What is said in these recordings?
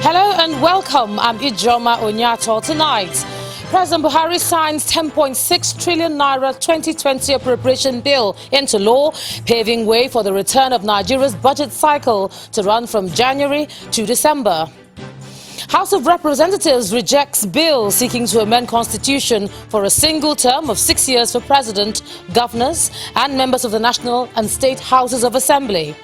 Hello and welcome. I'm Ijoma Onyato. Tonight, President Buhari signs 10.6 trillion naira 2020 appropriation bill into law, paving way for the return of Nigeria's budget cycle to run from January to December. House of Representatives rejects bill seeking to amend constitution for a single term of 6 years for president, governors and members of the National and State Houses of Assembly.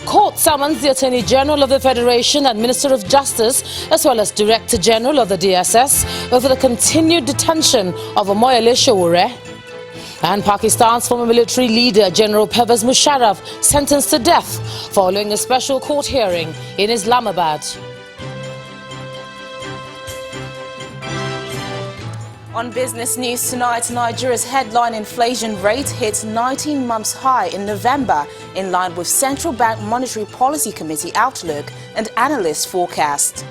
Court summons the Attorney General of the Federation and Minister of Justice, as well as Director General of the DSS, over the continued detention of Omoyele Sowore. And Pakistan's former military leader, General Pervez Musharraf, sentenced to death following a special court hearing in Islamabad. On business news tonight, Nigeria's headline inflation rate hit 19 months high in November, in line with Central Bank Monetary Policy Committee outlook and analysts' forecast.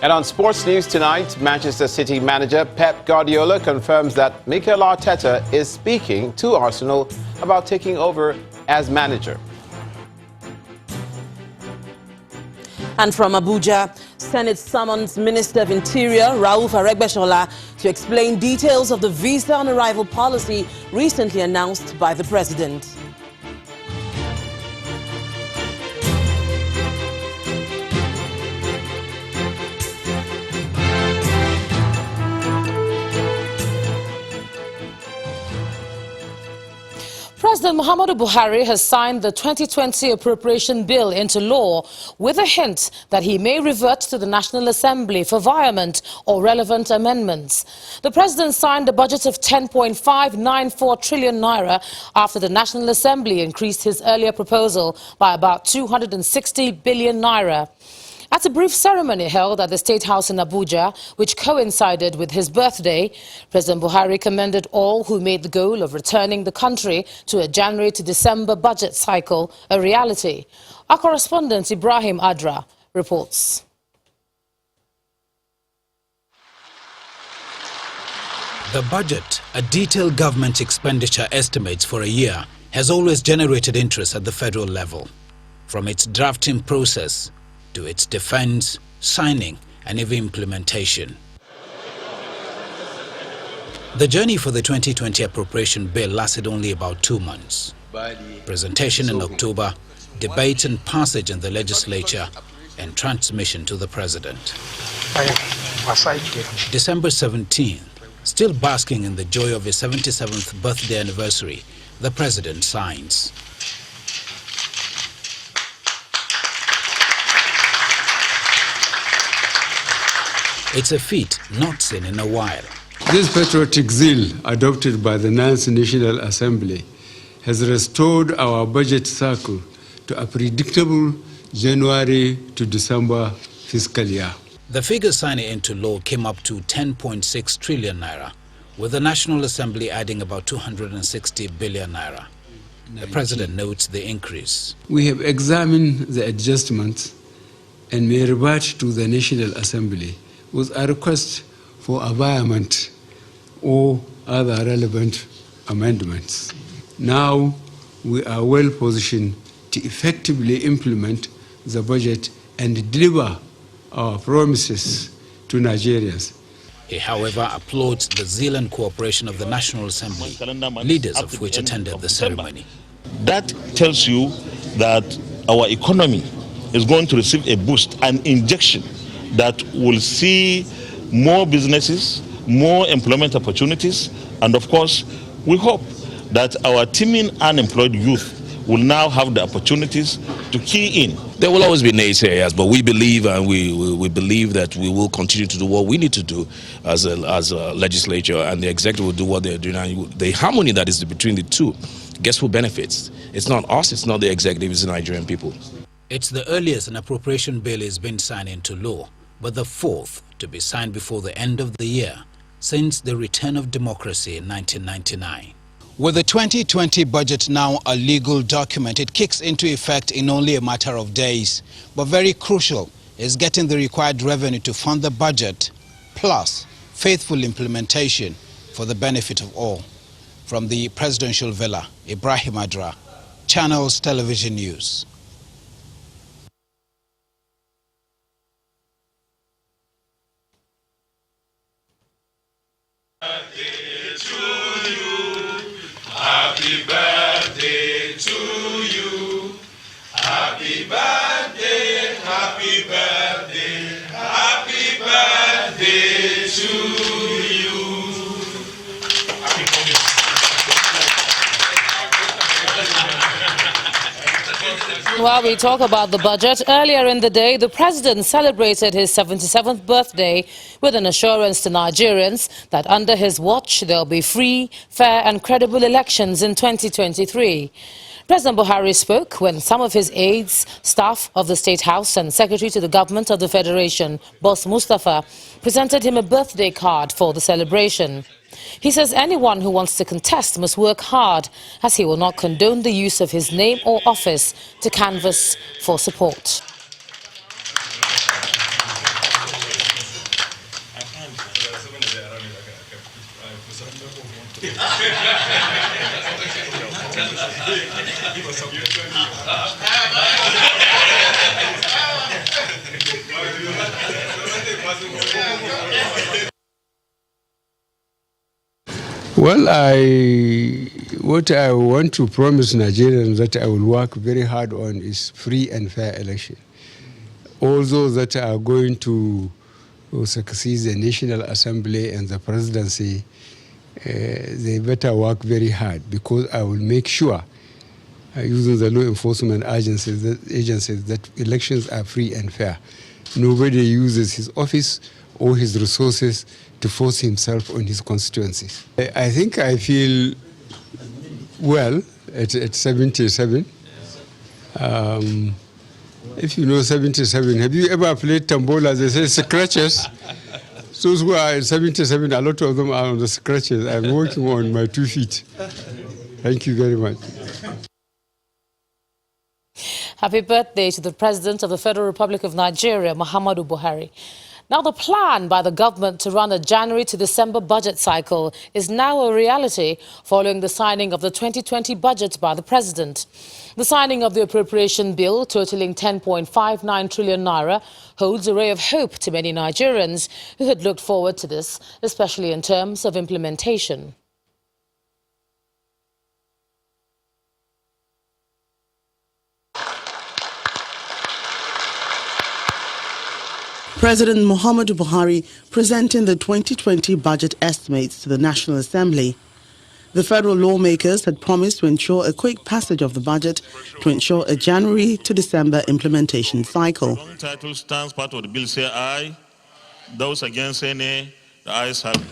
And on sports news tonight, Manchester City manager Pep Guardiola confirms that Mikel Arteta is speaking to Arsenal about taking over as manager. And from Abuja, Senate summons Minister of Interior Rauf Aregbesola to explain details of the visa on arrival policy recently announced by the president. President Muhammadu Buhari has signed the 2020 appropriation bill into law with a hint that he may revert to the National Assembly for viament or relevant amendments. The president signed a budget of 10.594 trillion naira after the National Assembly increased his earlier proposal by about 260 billion naira. At a brief ceremony held at the State House in Abuja, which coincided with his birthday, President Buhari commended all who made the goal of returning the country to a January to December budget cycle a reality. Our correspondent Ibrahim Adra reports. The budget, a detailed government expenditure estimates for a year, has always generated interest at the federal level. From its drafting process to its defense, signing, and even implementation. The journey for the 2020 appropriation bill lasted only about 2 months. Presentation in October, debate and passage in the legislature, and transmission to the president. December 17th, still basking in the joy of his 77th birthday anniversary, the president signs. It's a feat not seen in a while. This patriotic zeal adopted by the NASS National Assembly has restored our budget cycle to a predictable January to December fiscal year. The figure signed into law came up to 10.6 trillion naira, with the National Assembly adding about 260 billion naira. The president notes the increase. We have examined the adjustments and may revert to the National Assembly with a request for viament or other relevant amendments. Now we are well positioned to effectively implement the budget and deliver our promises to Nigerians. He, however, applauds the zeal and cooperation of the National Assembly, leaders of which attended the ceremony. That tells you that our economy is going to receive a boost, an injection that will see more businesses, more employment opportunities, and of course, we hope that our teeming unemployed youth will now have the opportunities to key in. There will always be naysayers, but we believe and we believe that we will continue to do what we need to do as a legislature, and the executive will do what they're doing. And the harmony that is between the two, guess who benefits? It's not us, it's not the executive, it's the Nigerian people. It's the earliest an appropriation bill has been signed into law, but the fourth to be signed before the end of the year since the return of democracy in 1999. With the 2020 budget now a legal document, it kicks into effect in only a matter of days. But very crucial is getting the required revenue to fund the budget, plus faithful implementation for the benefit of all. From the presidential villa, Ibrahim Adra, Channels Television News. While we talk about the budget, earlier in the day, the president celebrated his 77th birthday with an assurance to Nigerians that under his watch there will be free, fair and credible elections in 2023. President Buhari spoke when some of his aides, staff of the State House and Secretary to the Government of the Federation, Boss Mustafa, presented him a birthday card for the celebration. He says anyone who wants to contest must work hard, as he will not condone the use of his name or office to canvass for support. Well, what I want to promise Nigerians that I will work very hard on is free and fair election. All those that are going to succeed the National Assembly and the presidency, they better work very hard, because I will make sure, using the law enforcement agencies that elections are free and fair. Nobody uses his office or his resources to force himself on his constituencies. I think I feel well at 77. If you know 77, have you ever played tambola? They say scratches. Those who are at 77, a lot of them are on the scratches. I'm working on my 2 feet. Thank you very much. Happy birthday to the President of the Federal Republic of Nigeria, Muhammadu Buhari. Now, the plan by the government to run a January to December budget cycle is now a reality following the signing of the 2020 budget by the President. The signing of the appropriation bill, totaling 10.59 trillion naira, holds a ray of hope to many Nigerians who had looked forward to this, especially in terms of implementation. President Muhammadu Buhari presenting the 2020 budget estimates to the National Assembly. The federal lawmakers had promised to ensure a quick passage of the budget to ensure a January to December implementation cycle. The title stands part of the bill say aye. Those against say nay. The ayes have it.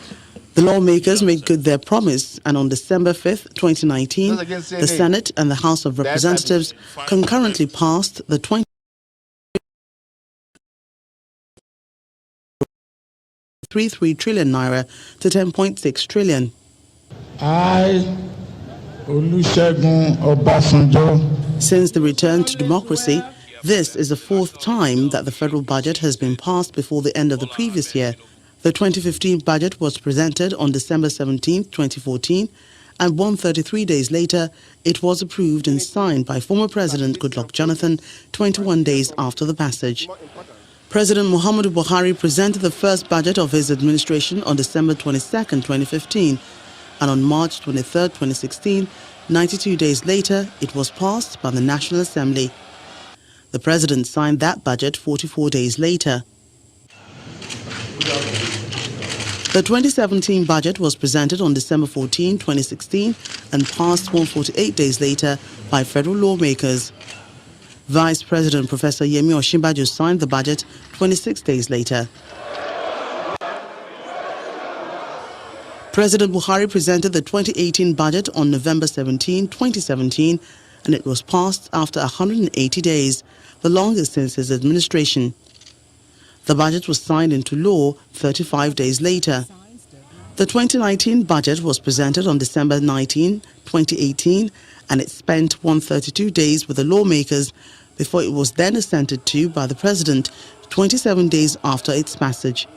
The lawmakers made good their promise, and on December 5th, 2019, the Senate and the House of Representatives concurrently passed the 2.33 trillion naira to 10.6 trillion. Since the return to democracy, this is the fourth time that the federal budget has been passed before the end of the previous year. The 2015 budget was presented on December 17, 2014, and 133 days later, it was approved and signed by former President Goodluck Jonathan 21 days after the passage. President Muhammadu Buhari presented the first budget of his administration on December 22, 2015, and on March 23, 2016, 92 days later, it was passed by the National Assembly. The President signed that budget 44 days later. The 2017 budget was presented on December 14, 2016, and passed 148 days later by federal lawmakers. Vice President Professor Yemi Osinbajo signed the budget 26 days later. President Buhari presented the 2018 budget on November 17, 2017, and it was passed after 180 days, the longest since his administration. The budget was signed into law 35 days later. The 2019 budget was presented on December 19, 2018, and it spent 132 days with the lawmakers before it was then assented to by the President 27 days after its passage.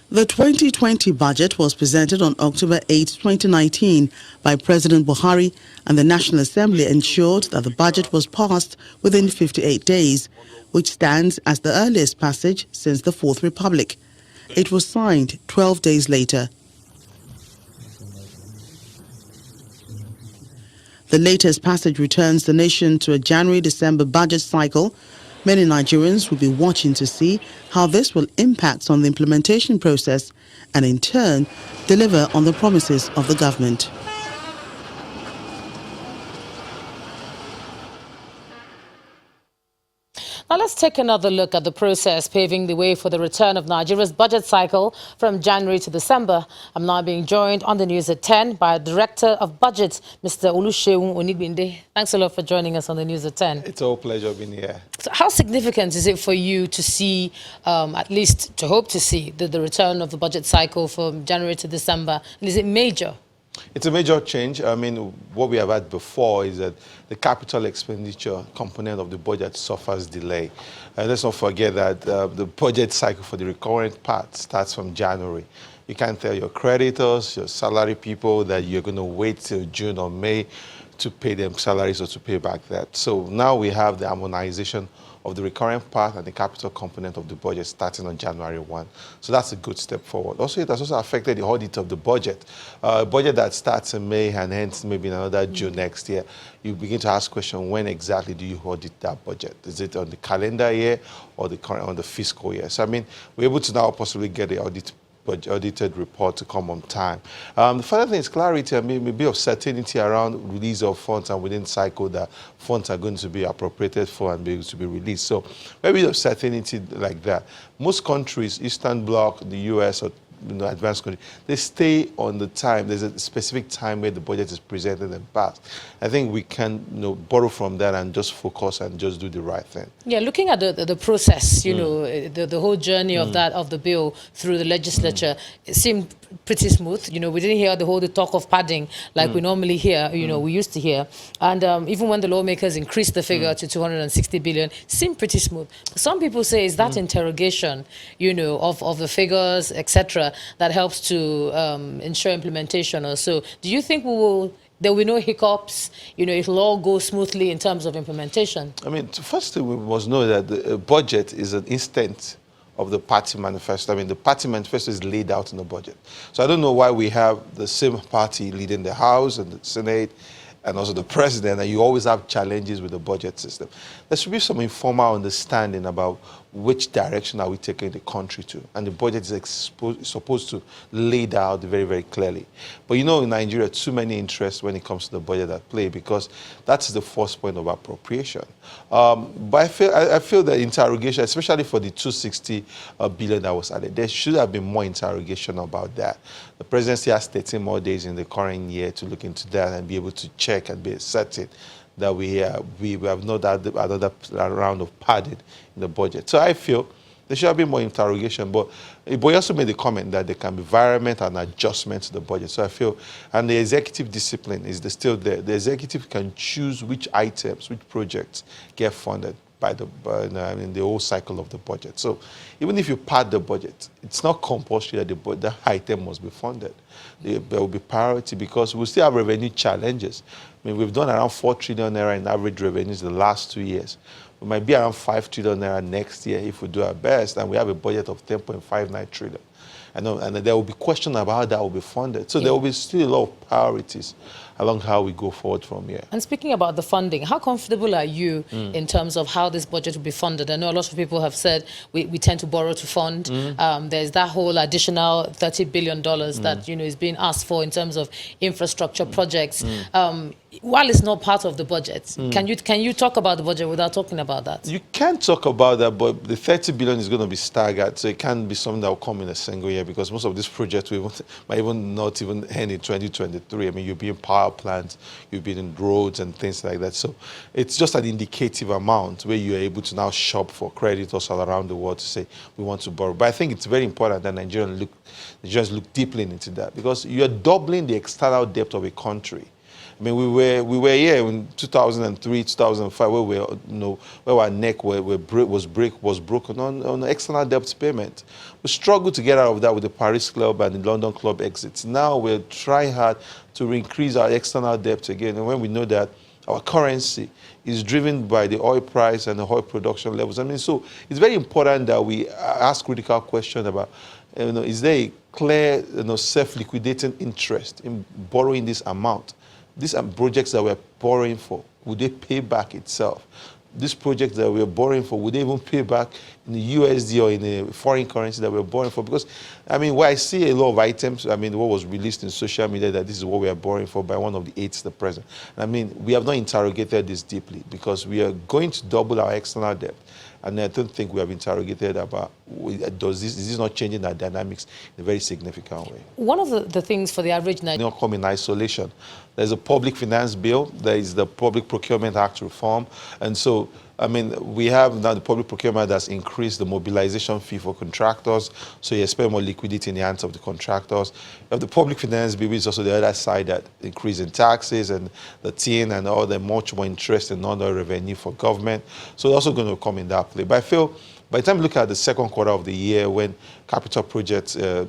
The 2020 budget was presented on October 8, 2019 by President Buhari, and the National Assembly ensured that the budget was passed within 58 days, which stands as the earliest passage since the Fourth Republic. It was signed 12 days later. The latest passage returns the nation to a January-December budget cycle. Many Nigerians will be watching to see how this will impact on the implementation process and, in turn, deliver on the promises of the government. Now let's take another look at the process paving the way for the return of Nigeria's budget cycle from January to December. I'm now being joined on the news at 10 by Director of Budget, Mr. Olusegun Onigbinde. Thanks a lot for joining us on the news at 10. It's a pleasure being here. So how significant is it for you to see, at least to hope to see, the return of the budget cycle from January to December? And is it major? It's a major change. I mean, what we have had before is that the capital expenditure component of the budget suffers delay. And let's not forget that the budget cycle for the recurrent part starts from January. You can't tell your creditors, your salary people that you're going to wait till June or May to pay them salaries or to pay back that. So now we have the harmonization of the recurrent part and the capital component of the budget starting on January 1. So that's a good step forward. Also, it has also affected the audit of the budget. A budget that starts in May and hence maybe in another June next year, you begin to ask questions, when exactly do you audit that budget? Is it on the calendar year or on the fiscal year? So, I mean, we're able to now possibly get the audited report to come on time. The further thing is clarity and maybe a bit of certainty around release of funds and within cycle that funds are going to be appropriated for and be able to be released. So maybe a bit of certainty like that. Most countries, Eastern Bloc, the US or advanced countries, they stay on the time. There's a specific time where the budget is presented and passed. I think we can borrow from that and just focus and just do the right thing. Yeah, looking at the process, the whole journey of the bill through the legislature, it seemed pretty smooth. We didn't hear the talk of padding like we normally hear, we used to hear. And even when the lawmakers increased the figure to 260 billion, it seemed pretty smooth. Some people say is that interrogation, of the figures, etc., that helps to ensure implementation or so. Do you think there will be no hiccups, it'll all go smoothly in terms of implementation? I mean, first thing we must know that the budget is an instant of the party manifesto. I mean, the party manifesto is laid out in the budget. So I don't know why we have the same party leading the House and the Senate and also the president, and you always have challenges with the budget system. There should be some informal understanding about which direction are we taking the country to, and the budget is supposed to lay that out very, very clearly. But in Nigeria, too many interests when it comes to the budget at play, because that's the first point of appropriation. But I feel that interrogation, especially for the 260 billion that was added, there should have been more interrogation about that. The presidency has 13 more days in the current year to look into that and be able to check and be certain that we have not had another round of padding in the budget. So I feel there should have been more interrogation, but he also made the comment that there can be variant and adjustment to the budget. So I feel, and the executive discipline is still there. The executive can choose which items, which projects get funded by the whole cycle of the budget. So even if you pad the budget, it's not compulsory that the item must be funded. There will be priority because we still have revenue challenges. I mean, we've done around 4 trillion naira in average revenues the last 2 years. We might be around 5 trillion naira next year if we do our best, and we have a budget of 10.59 trillion. And there will be question about how that will be funded. So there will be still a lot of priorities along how we go forward from here. And speaking about the funding, how comfortable are you in terms of how this budget will be funded? I know a lot of people have said we tend to borrow to fund. There's that whole additional $30 billion that is being asked for in terms of infrastructure projects. While it's not part of the budget, can you talk about the budget without talking about that? You can talk about that, but the 30 billion is going to be staggered, so it can't be something that will come in a single year, because most of these projects might even not even end in 2023. I mean, you'll be in power plants, you'll be in roads and things like that. So it's just an indicative amount where you're able to now shop for creditors all around the world to say we want to borrow. But I think it's very important that Nigerians look deeply into that, because you're doubling the external debt of a country. I mean, we were here in 2003, 2005, where our neck was broken on external debt payment. We struggled to get out of that with the Paris Club and the London Club exits. Now we're trying hard to increase our external debt again, and when we know that our currency is driven by the oil price and the oil production levels. I mean, so it's very important that we ask critical questions about, is there a clear, self-liquidating interest in borrowing this amount? These are projects that we're borrowing for. Would they pay back itself? These projects that we're borrowing for, would they even pay back the USD or in a foreign currency that we're borrowing for. Because, I mean, where I see a lot of items, I mean, what was released in social media that this is what we are borrowing for by one of the aides, the president. I mean, we have not interrogated this deeply because we are going to double our external debt. And I don't think we have interrogated about, is this not changing our dynamics in a very significant way? One of the things for the average Nigerian... Not come in isolation. There's a public finance bill, there is the Public Procurement Act reform, and so, I mean, we have now the public procurement that's increased the mobilization fee for contractors, so you expect more liquidity in the hands of the contractors. You have the public finance bill, which is also the other side, that increase in taxes and the TIN and all the much more interest in non-oil revenue for government. So it's also going to come in that play. But I feel by the time you look at the second quarter of the year when capital projects are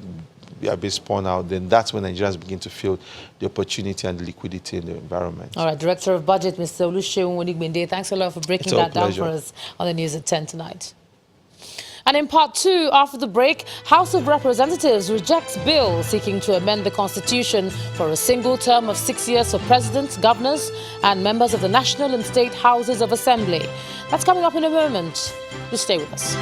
being spun out, then that's when Nigerians begin to feel the opportunity and the liquidity in the environment. All right, Director of Budget, Mr. Olusegun Wonigbinde, thanks a lot for breaking that down for us on the news at 10 tonight. And in part 2, after the break, House of Representatives rejects bill seeking to amend the Constitution for a single term of 6 years for presidents, governors, and members of the National and State Houses of Assembly. That's coming up in a moment. Just stay with us.